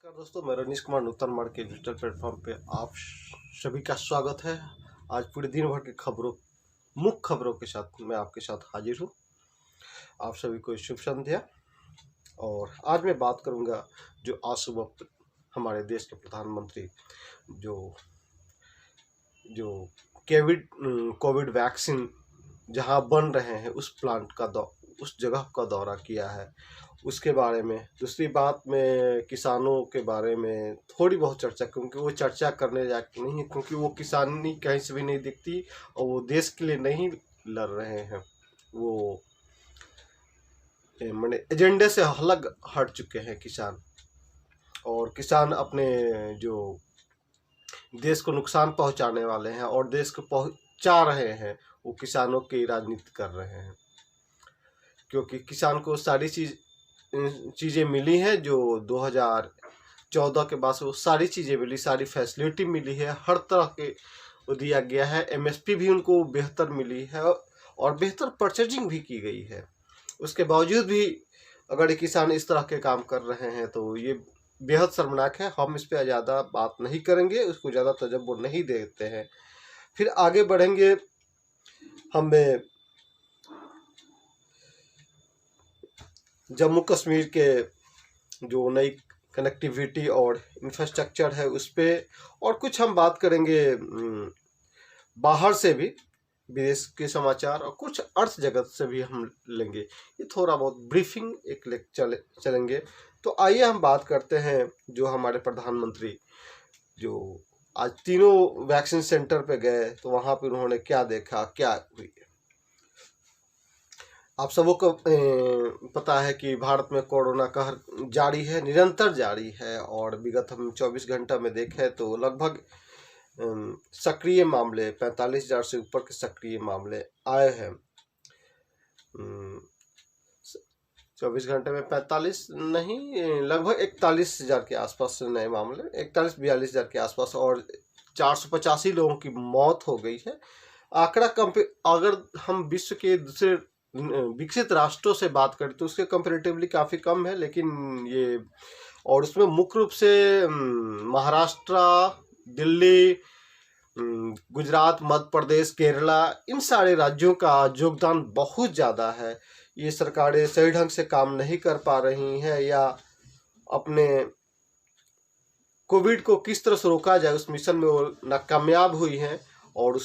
नमस्कार दोस्तों, मैं रनीश कुमार नूतन मार्ग के डिजिटल प्लेटफॉर्म पे आप सभी का स्वागत है। आज पूरे दिन भर की मुख्य खबरों के साथ मैं आपके साथ हाजिर हूँ। आप सभी को शुभ संध्या। और आज मैं बात करूँगा जो आज सुबह हमारे देश के प्रधानमंत्री जो जो कोविड वैक्सीन जहाँ बन रहे हैं उस जगह का दौरा किया है, उसके बारे में। दूसरी बात में किसानों के बारे में थोड़ी बहुत चर्चा, क्योंकि वो चर्चा करने जाके नहीं है, क्योंकि वो किसानी कहीं से भी नहीं दिखती और वो देश के लिए नहीं लड़ रहे हैं। वो मैंने एजेंडे से अलग हट चुके हैं किसान। और किसान अपने जो देश को नुकसान पहुंचाने वाले हैं और देश को पहुंचा रहे हैं, वो किसानों की राजनीति कर रहे हैं। क्योंकि किसान को सारी चीज़ें मिली हैं जो 2014 के बाद से वो सारी चीज़ें मिली, सारी फैसिलिटी मिली है, हर तरह के दिया गया है। एमएसपी भी उनको बेहतर मिली है और बेहतर परचेजिंग भी की गई है। उसके बावजूद भी अगर ये किसान इस तरह के काम कर रहे हैं तो ये बेहद शर्मनाक है। हम इस पर ज़्यादा बात नहीं करेंगे, उसको ज़्यादा तजब्बो नहीं देते हैं। फिर आगे बढ़ेंगे। हमें जम्मू कश्मीर के जो नई कनेक्टिविटी और इंफ्रास्ट्रक्चर है उस पर, और कुछ हम बात करेंगे बाहर से भी, विदेश के समाचार, और कुछ अर्थ जगत से भी हम लेंगे। ये थोड़ा बहुत ब्रीफिंग एक चलेंगे। तो आइए हम बात करते हैं जो हमारे प्रधानमंत्री जो आज तीनों वैक्सीन सेंटर पे गए तो वहाँ पे उन्होंने क्या देखा, क्या हुई। आप सबों को पता है कि भारत में कोरोना कहर जारी है, निरंतर जारी है। और विगत हम 24 घंटा में देखें तो लगभग सक्रिय मामले 45,000 से ऊपर के सक्रिय मामले आए हैं। 24 घंटे में 45 नहीं, लगभग 41,000 के आसपास नए मामले, 41-42,000 के आसपास, और 485 लोगों की मौत हो गई है। आंकड़ा अगर हम विश्व के दूसरे विकसित राष्ट्रों से बात करें तो उसके कंपेरेटिवली काफ़ी कम है, लेकिन ये, और उसमें मुख्य रूप से महाराष्ट्र, दिल्ली, गुजरात, मध्य प्रदेश, केरला, इन सारे राज्यों का योगदान बहुत ज़्यादा है। ये सरकारें सही ढंग से काम नहीं कर पा रही हैं, या अपने कोविड को किस तरह से रोका जाए उस मिशन में वो नाकामयाब हुई हैं। और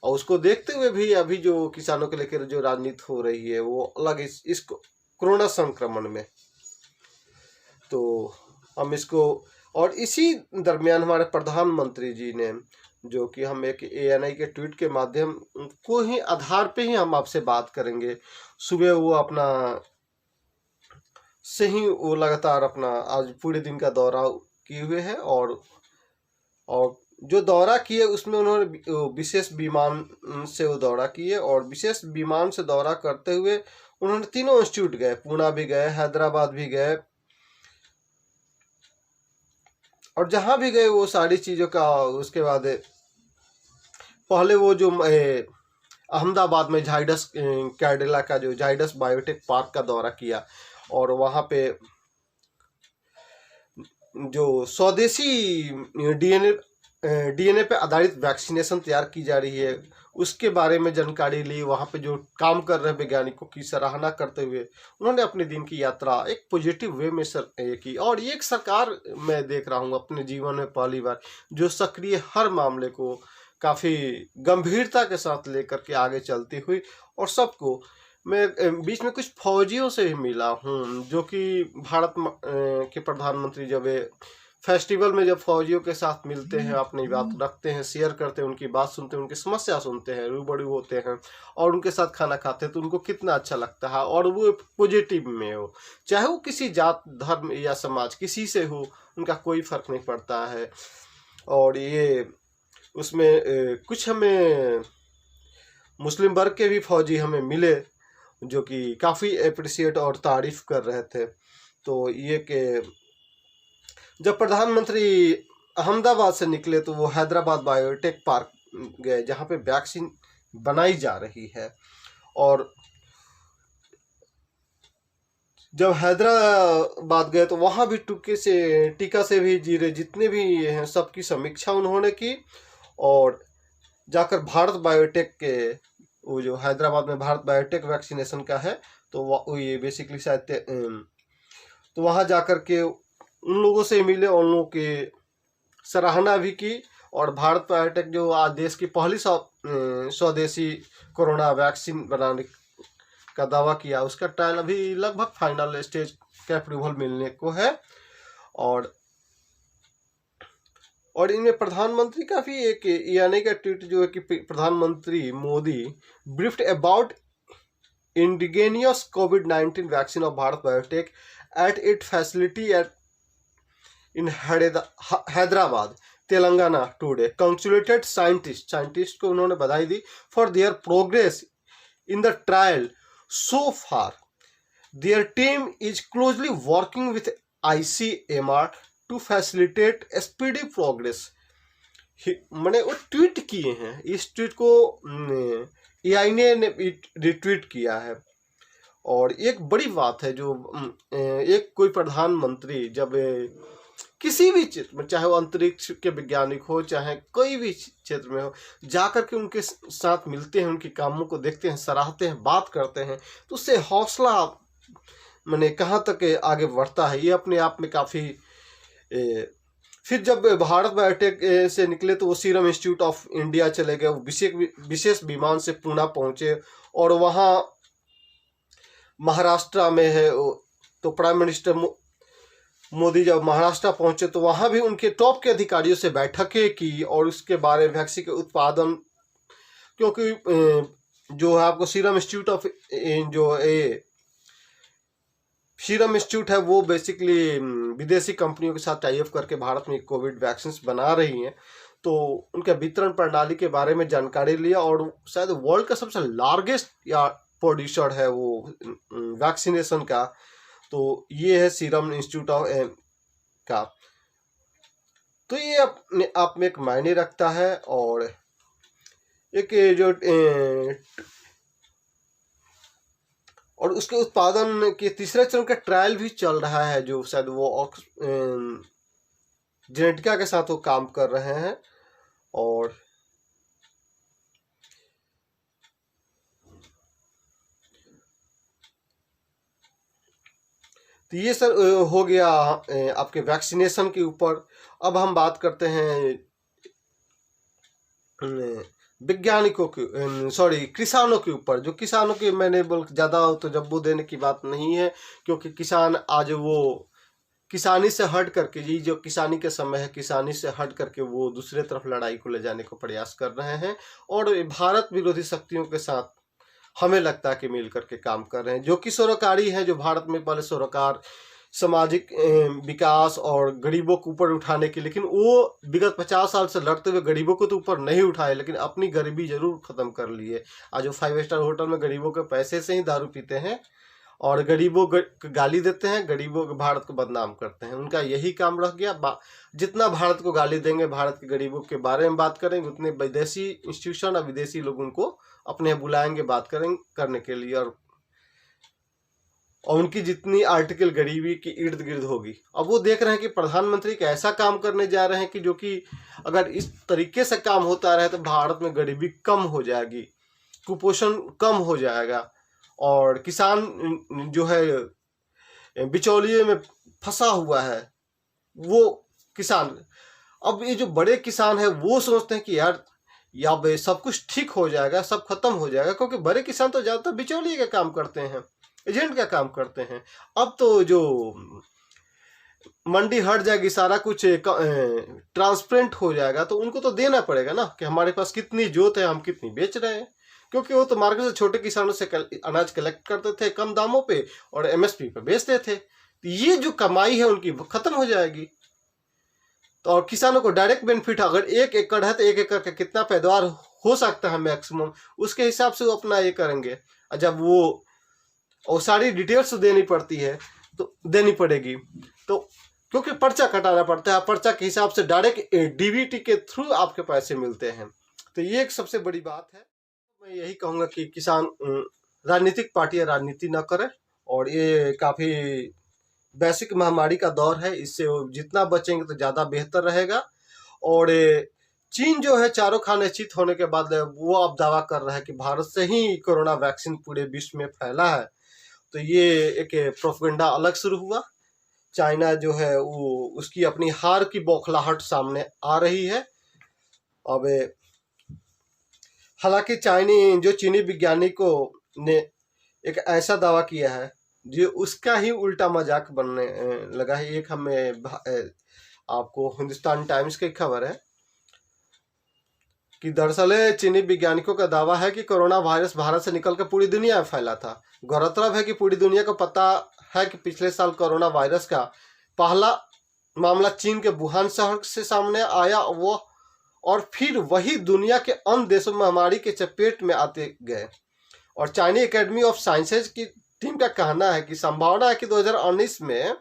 उसको देखते हुए भी अभी जो किसानों के लेकर जो राजनीति हो रही है वो अलग इस कोरोना संक्रमण में। तो हम इसको, और इसी दरमियान हमारे प्रधानमंत्री जी ने, जो कि हम एक ANI के ट्वीट के माध्यम को ही आधार पे ही हम आपसे बात करेंगे। सुबह वो वो लगातार अपना आज पूरे दिन का दौरा किए हुए हैं, और जो दौरा किए उसमें उन्होंने विशेष विमान से वो दौरा किए, और विशेष विमान से दौरा करते हुए उन्होंने तीनों इंस्टीट्यूट गए, पुणे भी गए, हैदराबाद भी गए, और जहाँ भी गए वो सारी चीज़ों का, उसके बाद पहले वो जो अहमदाबाद में जाइडस कैडिला का जो जाइडस बायोटेक पार्क का दौरा किया, और वहाँ पे जो स्वदेशी डीएनए पे आधारित वैक्सीनेशन तैयार की जा रही है उसके बारे में जानकारी ली। वहाँ पे जो काम कर रहे वैज्ञानिकों की सराहना करते हुए उन्होंने अपने दिन की यात्रा एक पॉजिटिव वे में की। और ये एक सरकार मैं देख रहा हूँ अपने जीवन में पहली बार जो सक्रिय हर मामले को काफ़ी गंभीरता के साथ लेकर के आगे चलती हुई। और सबको, मैं बीच में कुछ फौजियों से भी मिला हूँ, जो कि भारत के प्रधानमंत्री जब फेस्टिवल में जब फौजियों के साथ मिलते हैं, अपनी बात रखते हैं, शेयर करते हैं, उनकी बात सुनते हैं, उनकी समस्या सुनते हैं, रूबरू होते हैं और उनके साथ खाना खाते हैं, तो उनको कितना अच्छा लगता है। और वो पॉजिटिव में हो, चाहे वो किसी जात, धर्म या समाज किसी से हो, उनका कोई फर्क नहीं पड़ता है। और ये उसमें कुछ हमें मुस्लिम वर्ग के भी फौजी हमें मिले जो कि काफ़ी अप्रिशिएट और तारीफ कर रहे थे। तो ये कि जब प्रधानमंत्री अहमदाबाद से निकले तो वो हैदराबाद बायोटेक पार्क गए जहाँ पे वैक्सीन बनाई जा रही है। और जब हैदराबाद गए तो वहाँ भी टीका से भी जीरे जितने भी ये हैं सबकी समीक्षा उन्होंने की। और जाकर भारत बायोटेक के, वो जो हैदराबाद में भारत बायोटेक वैक्सीनेशन का है, तो वो ये बेसिकली शायद तो वहाँ जाकर के उन लोगों से मिले, उन लोगों की सराहना भी की। और भारत बायोटेक जो आज देश की पहली स्वदेशी कोरोना वैक्सीन बनाने का दावा किया, उसका ट्रायल अभी लगभग फाइनल स्टेज का अप्रूवल मिलने को है। और इनमें प्रधानमंत्री का भी एक यानी का ट्वीट जो है कि प्रधानमंत्री मोदी ब्रीफ्ड अबाउट इंडिगेनियस कोविड-19 vaccine of Bharat biotech at it facility at in Hyderabad Telangana today, congratulated scientist को उन्होंने बधाई दी for their progress in the trial so far. Their team is closely working with ICMR to facilitate speedy progress. मैंने वो tweet किए हैं, इस tweet को AI ने रिट्वीट किया है। और एक बड़ी बात है जो एक कोई प्रधानमंत्री जब किसी भी क्षेत्र में, चाहे वो अंतरिक्ष के वैज्ञानिक हो, चाहे कोई भी क्षेत्र में हो, जाकर के उनके साथ मिलते हैं, उनके कामों को देखते हैं, सराहते हैं, बात करते हैं, तो उससे हौसला मैंने कहाँ तक आगे बढ़ता है, ये अपने आप में काफ़ी। फिर जब भारत बायोटेक से निकले तो वो सीरम इंस्टीट्यूट ऑफ इंडिया चले गए, वो विशेष विमान से पुणे पहुंचे। और वहाँ महाराष्ट्र में है, तो प्राइम मिनिस्टर मोदी जब महाराष्ट्र पहुंचे तो वहाँ भी उनके टॉप के अधिकारियों से बैठकें की और उसके बारे में वैक्सीन के उत्पादन, क्योंकि जो है आपको सीरम इंस्टीट्यूट ऑफ जो सीरम इंस्टीट्यूट है वो बेसिकली विदेशी कंपनियों के साथ टाई अप करके भारत में कोविड वैक्सीन बना रही हैं। तो उनके वितरण प्रणाली के बारे में जानकारी लिया और शायद वर्ल्ड का सबसे लार्जेस्ट या प्रोड्यूसर है वो वैक्सीनेशन का, तो ये है सीरम इंस्टीट्यूट ऑफ का। तो ये अपने आप में एक मायने रखता है। और एक जो और उसके उत्पादन के तीसरे चरण का ट्रायल भी चल रहा है, जो शायद वो जेनेटिका के साथ वो काम कर रहे हैं। और तो ये सर हो गया आपके वैक्सीनेशन के ऊपर। अब हम बात करते हैं वैज्ञानिकों की, किसानों के ऊपर। जो किसानों के, मैंने बोल ज़्यादा तो जब्बू देने की बात नहीं है, क्योंकि किसान आज वो किसानी से हट करके, ये जो किसानी के समय है, किसानी से हट करके वो दूसरे तरफ लड़ाई को ले जाने को प्रयास कर रहे हैं। और भारत विरोधी शक्तियों के साथ हमें लगता है कि मिल करके काम कर रहे हैं, जो कि सरोकारी हैं, जो भारत में पहले सरोकार सामाजिक विकास और गरीबों को ऊपर उठाने की, लेकिन वो विगत 50 साल से लड़ते हुए गरीबों को तो ऊपर नहीं उठाए, लेकिन अपनी गरीबी जरूर खत्म कर लिए। आज वो 5 स्टार होटल में गरीबों के पैसे से ही दारू पीते हैं और गरीबों को गाली देते हैं, गरीबों को, भारत को बदनाम करते हैं। उनका यही काम रह गया। जितना भारत को गाली देंगे, भारत के गरीबों के बारे में बात करेंगे, उतने विदेशी इंस्टीट्यूशन और विदेशी लोग उनको अपने बुलाएंगे बात करने के लिए। और उनकी जितनी आर्टिकल गरीबी की इर्द गिर्द होगी। अब वो देख रहे हैं कि प्रधानमंत्री का ऐसा काम करने जा रहे हैं कि जो कि अगर इस तरीके से काम होता रहे तो भारत में गरीबी कम हो जाएगी, कुपोषण कम हो जाएगा और किसान जो है बिचौलिए में फंसा हुआ है वो किसान, अब ये जो बड़े किसान है वो सोचते हैं कि यार अब सब कुछ ठीक हो जाएगा, सब खत्म हो जाएगा, क्योंकि बड़े किसान तो ज़्यादातर बिचौलिए का काम करते हैं, एजेंट का काम करते हैं। अब तो जो मंडी हट जाएगी, सारा कुछ ट्रांसपेरेंट हो जाएगा, तो उनको तो देना पड़ेगा ना कि हमारे पास कितनी जोत है, हम कितनी बेच रहे हैं, क्योंकि वो तो मार्केट से छोटे किसानों से अनाज कलेक्ट करते थे कम दामों पे और MSP पे बेचते थे। तो ये जो कमाई है उनकी खत्म हो जाएगी। तो और किसानों को डायरेक्ट बेनिफिट, अगर 1 एकड़ है तो 1 एकड़ का कितना पैदावार हो सकता है मैक्सिमम, उसके हिसाब से वो अपना ये करेंगे। जब वो और सारी डिटेल्स देनी पड़ती है तो देनी पड़ेगी, तो क्योंकि पर्चा कटाना पड़ता है, पर्चा के हिसाब से डायरेक्ट DBT के थ्रू आपके पैसे मिलते हैं। तो ये एक सबसे बड़ी बात है। मैं यही कहूँगा कि किसान, राजनीतिक पार्टियां राजनीति न करें और और ये काफ़ी वैश्विक महामारी का दौर है, इससे वो जितना बचेंगे तो ज़्यादा बेहतर रहेगा। और चीन जो है चारों खाने चित होने के बाद वो अब दावा कर रहा है कि भारत से ही कोरोना वैक्सीन पूरे विश्व में फैला है। तो ये एक प्रोपेगेंडा अलग शुरू हुआ। चाइना जो है वो उसकी अपनी हार की बौखलाहट सामने आ रही है। अब हालांकि जो चीनी वैज्ञानिकों ने एक ऐसा दावा किया है जो उसका ही उल्टा मजाक बनने लगा है। एक हमें आपको हिंदुस्तान टाइम्स की खबर है कि दरअसल चीनी वैज्ञानिकों का दावा है कि कोरोना वायरस भारत से निकलकर पूरी दुनिया में फैला था। गौरतलब है कि पूरी दुनिया को पता है कि पिछले साल कोरोना वायरस का पहला मामला चीन के वुहान शहर से सामने आया, वो और फिर वही दुनिया के अन्य देशों में महामारी के चपेट में आते गए। और चाइनी एकेडमी ऑफ साइंसेज की टीम का कहना है कि संभावना है कि 2019 में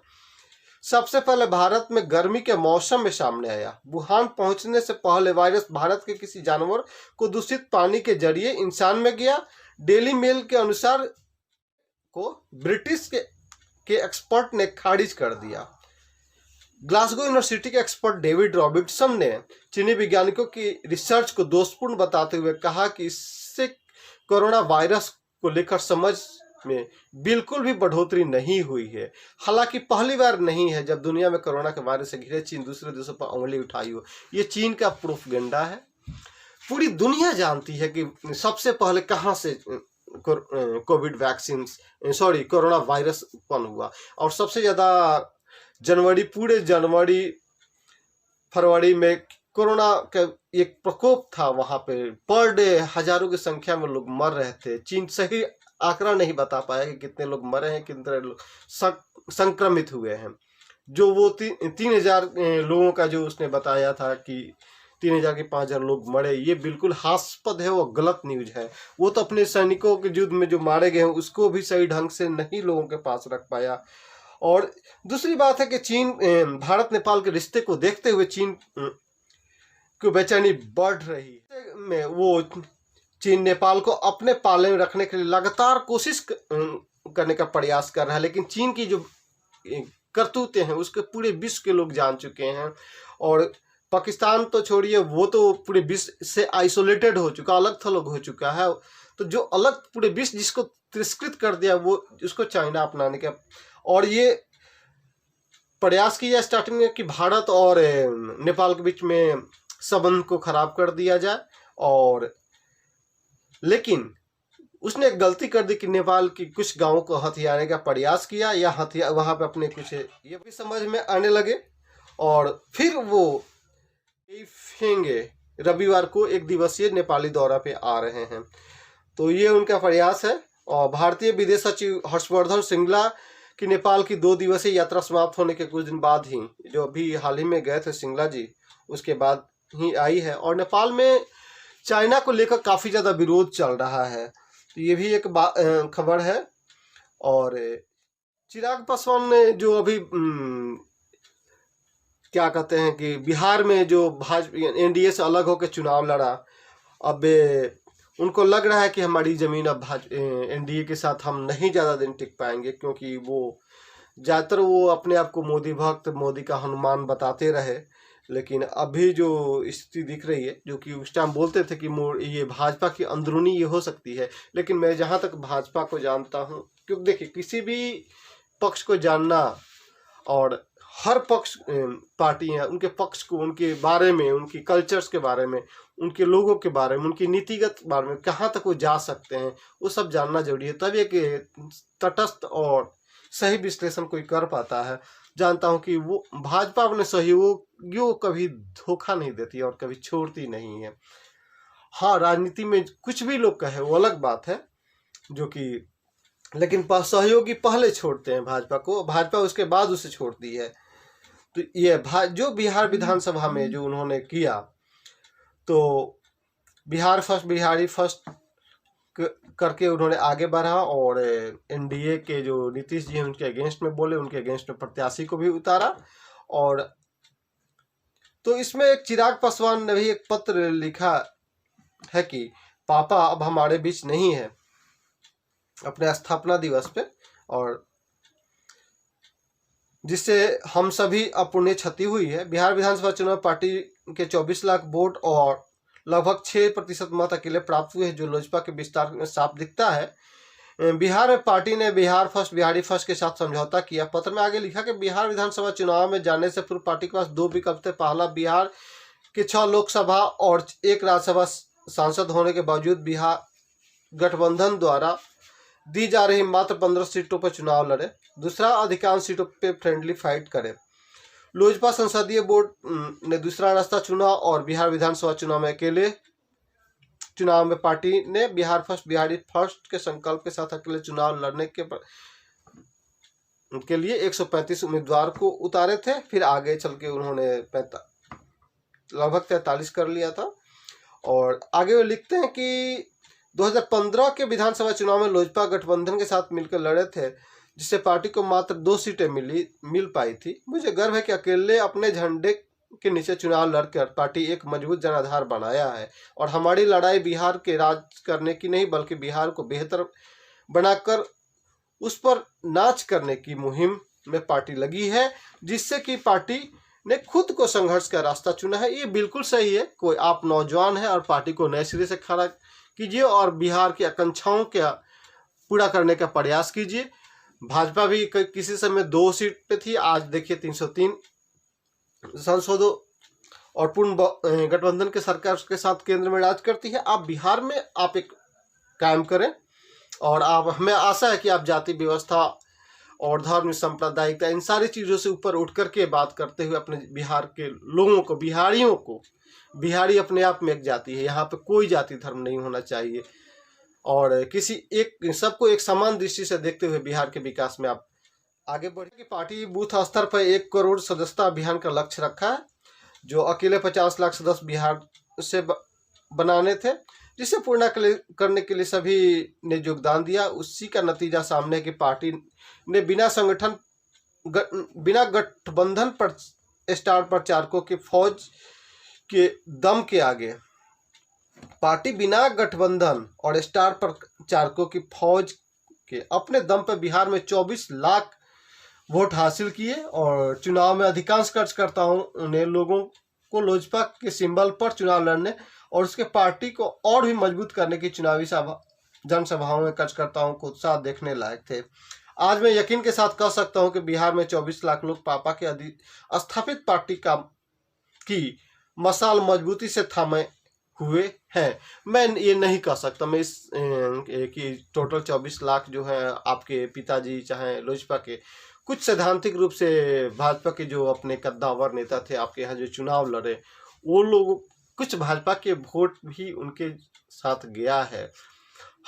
सबसे पहले भारत में गर्मी के मौसम में सामने आया। वुहान पहुंचने से पहले वायरस भारत के किसी जानवर को दूषित पानी के जरिए इंसान में गया। डेली मेल के अनुसार को ब्रिटिश के एक्सपर्ट ने खारिज कर दिया। ग्लासगो यूनिवर्सिटी के एक्सपर्ट डेविड रॉबर्टसन ने चीनी वैज्ञानिकों की रिसर्च को दोषपूर्ण बताते हुए कहा कि इससे कोरोना वायरस को लेकर समझ में बिल्कुल भी बढ़ोतरी नहीं हुई है। हालांकि पहली बार नहीं है जब दुनिया में कोरोना के वायरस से घिरे चीन दूसरे देशों पर उंगली उठाई हो। ये चीन का प्रोपेगेंडा है। पूरी दुनिया जानती है कि सबसे पहले कहाँ से कोविड वैक्सीन कोरोना वायरस उत्पन्न हुआ। और सबसे ज़्यादा पूरे जनवरी फरवरी में कोरोना का एक प्रकोप था। वहाँ पे पर डे हजारों की संख्या में लोग मर रहे थे। चीन सही आंकड़ा नहीं बता पाया कि कितने लोग मरे हैं, कितने लोग संक्रमित हुए हैं। जो वो 3,000 लोगों का जो उसने बताया था कि 3,000 के 5,000 लोग मरे, ये बिल्कुल हास्यास्पद है, वो गलत न्यूज है। वो तो अपने सैनिकों के युद्ध में जो मारे गए हैं उसको भी सही ढंग से नहीं लोगों के पास रख पाया। और दूसरी बात है कि चीन भारत नेपाल के रिश्ते को देखते हुए चीन की बेचैनी बढ़ रही है। वो चीन नेपाल को अपने पाले में रखने के लिए लगातार कोशिश करने का प्रयास कर रहा है, लेकिन चीन की जो करतूतें हैं उसके पूरे विश्व के लोग जान चुके हैं। और पाकिस्तान तो छोड़िए, वो तो पूरे विश्व से आइसोलेटेड हो चुका, अलग थलग हो चुका है। तो जो अलग पूरे विश्व जिसको तिरस्कृत कर दिया वो उसको चाइना अपनाने का और ये प्रयास किया स्टार्टिंग में कि भारत और नेपाल के बीच में संबंध को खराब कर दिया जाए। और लेकिन उसने एक गलती कर दी कि नेपाल की कुछ गांवों को हथियाने का प्रयास किया या हथियार वहां पे अपने कुछ ये भी समझ में आने लगे। और फिर वो फेंगे रविवार को एक दिवसीय नेपाली दौरा पे आ रहे हैं। तो ये उनका प्रयास है। और भारतीय विदेश सचिव हर्षवर्धन श्रृंगला की नेपाल की 2 दिवसीय यात्रा समाप्त होने के कुछ दिन बाद ही, जो अभी हाल ही में गए थे श्रृंगला जी, उसके बाद ही आई है। और नेपाल में चाइना को लेकर काफ़ी ज़्यादा विरोध चल रहा है, तो ये भी एक खबर है। और चिराग पासवान ने जो अभी क्या कहते हैं कि बिहार में जो भाजपा एनडीए से अलग होकर चुनाव लड़ा, अब उनको लग रहा है कि हमारी ज़मीन अब एनडीए के साथ हम नहीं ज़्यादा दिन टिक पाएंगे, क्योंकि वो ज़्यादातर वो अपने आप को मोदी भक्त, मोदी का हनुमान बताते रहे। लेकिन अभी जो स्थिति दिख रही है, जो कि उस टाइम बोलते थे कि ये भाजपा की अंदरूनी ये हो सकती है, लेकिन मैं जहाँ तक भाजपा को जानता हूँ, क्योंकि देखिए किसी भी पक्ष को जानना और हर पक्ष पार्टियाँ उनके पक्ष को, उनके बारे में, उनकी कल्चर्स के बारे में, उनके लोगों के बारे में, उनकी नीतिगत बारे में, कहाँ तक वो जा सकते हैं, वो सब जानना जरूरी है। तब एक तटस्थ और सही विश्लेषण कोई कर पाता है। जानता हूँ कि वो भाजपा अपने सहयोगियों कभी धोखा नहीं देती और कभी छोड़ती नहीं है। हाँ, राजनीति में कुछ भी लोग कहे वो अलग बात है, जो कि लेकिन सहयोगी पहले छोड़ते हैं भाजपा को, भाजपा उसके बाद उसे छोड़ती है। तो ये जो बिहार विधानसभा में जो उन्होंने किया, तो बिहार फर्स्ट, बिहारी फर्स्ट करके उन्होंने आगे बढ़ा और एनडीए के जो नीतीश जी हैं उनके अगेंस्ट में बोले, उनके अगेंस्ट में प्रत्याशी को भी उतारा। और तो इसमें एक चिराग पासवान ने भी एक पत्र लिखा है कि पापा अब हमारे बीच नहीं है, अपने स्थापना दिवस पे। और जिससे हम सभी अपूर्णीय क्षति हुई है। बिहार विधानसभा चुनाव पार्टी के 24 लाख वोट और लगभग 6% मत अकेले प्राप्त हुए हैं, जो लोजपा के विस्तार में साफ दिखता है। बिहार में पार्टी ने बिहार फर्स्ट बिहारी फर्स्ट के साथ समझौता किया। पत्र में आगे लिखा कि बिहार विधानसभा चुनाव में जाने से पूर्व पार्टी के पास 2 विकल्प थे। पहला, बिहार के 6 लोकसभा और 1 राज्यसभा सांसद होने के बावजूद बिहार गठबंधन द्वारा दी जा रही मात्र 15 सीटों पर चुनाव लड़े। दूसरा, अधिकांश सीटों पे फ्रेंडली फाइट करे। लोजपा संसदीय बोर्ड ने दूसरा रास्ता चुना और बिहार विधानसभा चुनाव में अकेले चुनाव में पार्टी ने बिहार फर्स्ट बिहारी फर्स्ट के संकल्प के साथ अकेले चुनाव लड़ने के लिए 135 उम्मीदवार को उतारे थे। फिर आगे चल के उन्होंने लगभग 43 कर लिया था। और आगे वो लिखते हैं कि 2015 के विधानसभा चुनाव में लोजपा गठबंधन के साथ मिलकर लड़े थे, जिससे पार्टी को मात्र 2 सीटें मिल पाई थी। मुझे गर्व है कि अकेले अपने झंडे के नीचे चुनाव लड़कर पार्टी एक मजबूत जनाधार बनाया है और हमारी लड़ाई बिहार के राज करने की नहीं, बल्कि बिहार को बेहतर बनाकर उस पर नाच करने की मुहिम में पार्टी लगी है, जिससे कि पार्टी ने खुद को संघर्ष का रास्ता चुना है। ये बिल्कुल सही है। कोई आप नौजवान है और पार्टी को नए सिरे से खड़ा कीजिए और बिहार की आकांक्षाओं का पूरा करने का प्रयास कीजिए। भाजपा भी किसी समय 2 सीट पे थी, आज देखिए 303 सांसदों और पूर्ण गठबंधन के सरकार के साथ केंद्र में राज करती है। आप बिहार में आप एक कायम करें और आप, हमें आशा है कि आप जाति व्यवस्था और धर्म सांप्रदायिकता इन सारी चीज़ों से ऊपर उठ करके बात करते हुए अपने बिहार के लोगों को, बिहारियों को, बिहारी अपने आप में एक जाति है, यहाँ पे कोई जाति धर्म नहीं होना चाहिए और किसी एक सबको एक समान दृष्टि से देखते हुए बिहार के विकास में आप आगे बढ़ेगी। पार्टी बूथ स्तर पर 1 करोड़ सदस्यता अभियान का लक्ष्य रखा है, जो अकेले 50 लाख सदस्य बिहार से बनाने थे, जिसे पूर्ण करने के लिए सभी ने योगदान दिया। उसी का नतीजा सामने है कि पार्टी ने बिना गठबंधन पर स्टार प्रचारकों के फौज के दम के आगे, पार्टी बिना गठबंधन और स्टार प्रचारकों की फौज के अपने दम पर बिहार में 24 लाख वोट हासिल किए और चुनाव में अधिकांश कार्यकर्ताओं ने लोगों को लोजपा के सिंबल पर चुनाव लड़ने और उसके पार्टी को और भी मजबूत करने की चुनावी जनसभाओं में कार्यकर्ताओं को उत्साह देखने लायक थे। आज मैं यकीन के साथ कह सकता हूं कि बिहार में 24 लाख लोग पापा के स्थापित पार्टी की मशाल मजबूती से थामे हुए हैं। मैं ये नहीं कह सकता मैं कि टोटल 24 लाख जो है आपके पिताजी चाहे लोजपा के, कुछ सैद्धांतिक रूप से भाजपा के जो अपने कद्दावर नेता थे आपके यहाँ जो चुनाव लड़े, वो लोग कुछ भाजपा के वोट भी उनके साथ गया है।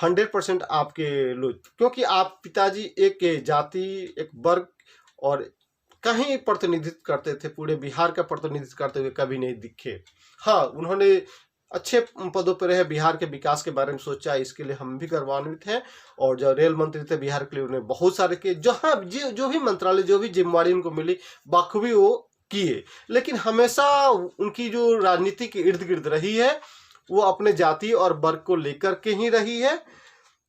100% आपके लोग, क्योंकि आप पिताजी एक जाति एक वर्ग और कहीं प्रतिनिधित्व करते थे, पूरे बिहार का प्रतिनिधित्व करते हुए कभी नहीं दिखे। हाँ, उन्होंने अच्छे पदों पर रहे, बिहार के विकास के बारे में सोचा, इसके लिए हम भी गौरवान्वित हैं। और जो रेल मंत्री थे बिहार के लिए, उन्हें बहुत सारे किए, जो भी मंत्रालय जो भी जिम्मेवारी उनको मिली बखूबी वो किए। लेकिन हमेशा उनकी जो राजनीति के इर्द गिर्द रही है वो अपने जाति और वर्ग को लेकर के ही रही है।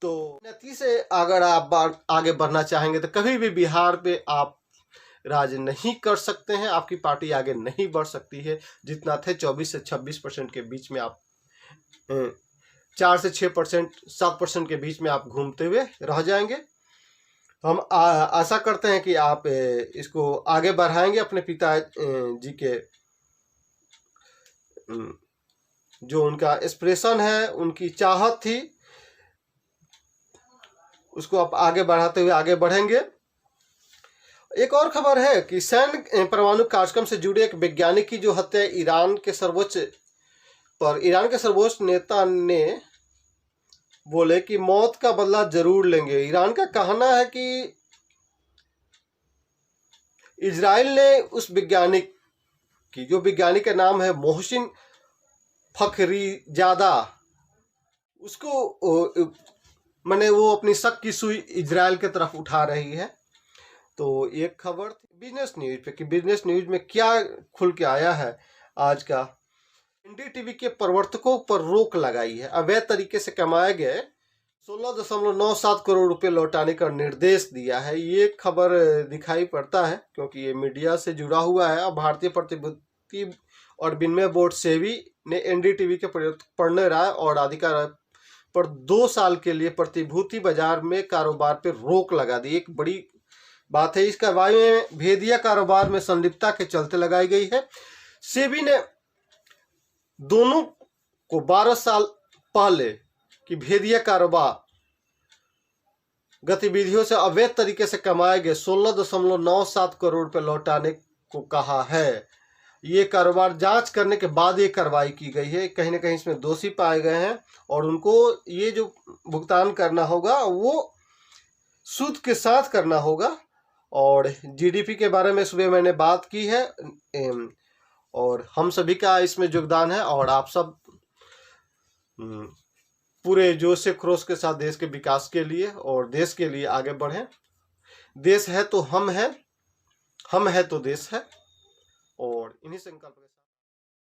तो नीति से अगर आप आगे बढ़ना चाहेंगे तो कभी भी बिहार पे आप राज नहीं कर सकते हैं, आपकी पार्टी आगे नहीं बढ़ सकती है। जितना थे 24 से 26% के बीच में आप 4 से 6% 7% के बीच में आप घूमते हुए रह जाएंगे। हम आशा करते हैं कि आप इसको आगे बढ़ाएंगे। अपने पिता जी के जो उनका एक्सप्रेशन है, उनकी चाहत थी, उसको आप आगे बढ़ाते हुए आगे बढ़ेंगे। एक और खबर है कि सैन्य परमाणु कार्यक्रम से जुड़े एक वैज्ञानिक की जो हत्या ईरान के सर्वोच्च नेता ने बोले कि मौत का बदला जरूर लेंगे। ईरान का कहना है कि इजराइल ने उस वैज्ञानिक की, जो वैज्ञानिक का नाम है मोहसिन फखरीजादा, उसको मैंने वो अपनी शक की सुई इजराइल की तरफ उठा रही है। तो एक खबर थी बिजनेस न्यूज पे कि बिजनेस न्यूज में क्या खुल के आया है आज का। एनडीटीवी के प्रवर्तकों पर रोक लगाई है। अवैध तरीके से कमाए गए 16.97 करोड़ रुपए लौटाने का निर्देश दिया है। ये खबर दिखाई पड़ता है क्योंकि ये मीडिया से जुड़ा हुआ है। और भारतीय प्रतिभूति और विनिमय बोर्ड सेबी ने एनडीटीवी के पढ़ने राय और अधिकार पर 2 साल के लिए प्रतिभूति बाजार में कारोबार पर रोक लगा दी। एक बड़ी बात है। इस कार्रवाई में भेदिया कारोबार में संलिप्तता के चलते लगाई गई है। सेबी ने दोनों को 12 साल पहले की भेदिया कारोबार गतिविधियों से अवैध तरीके से कमाए गए 16.97 करोड़ रुपए लौटाने को कहा है। ये कारोबार जांच करने के बाद ये कार्रवाई की गई है। कहीं ना कहीं इसमें दोषी पाए गए हैं और उनको ये जो भुगतान करना होगा वो सूद के साथ करना होगा। और जीडीपी के बारे में सुबह मैंने बात की है और हम सभी का इसमें योगदान है। और आप सब पूरे जोश से खरोश के साथ देश के विकास के लिए और देश के लिए आगे बढ़ें। देश है तो हम हैं, हम है तो देश है। और इन्हीं संकल्प के साथ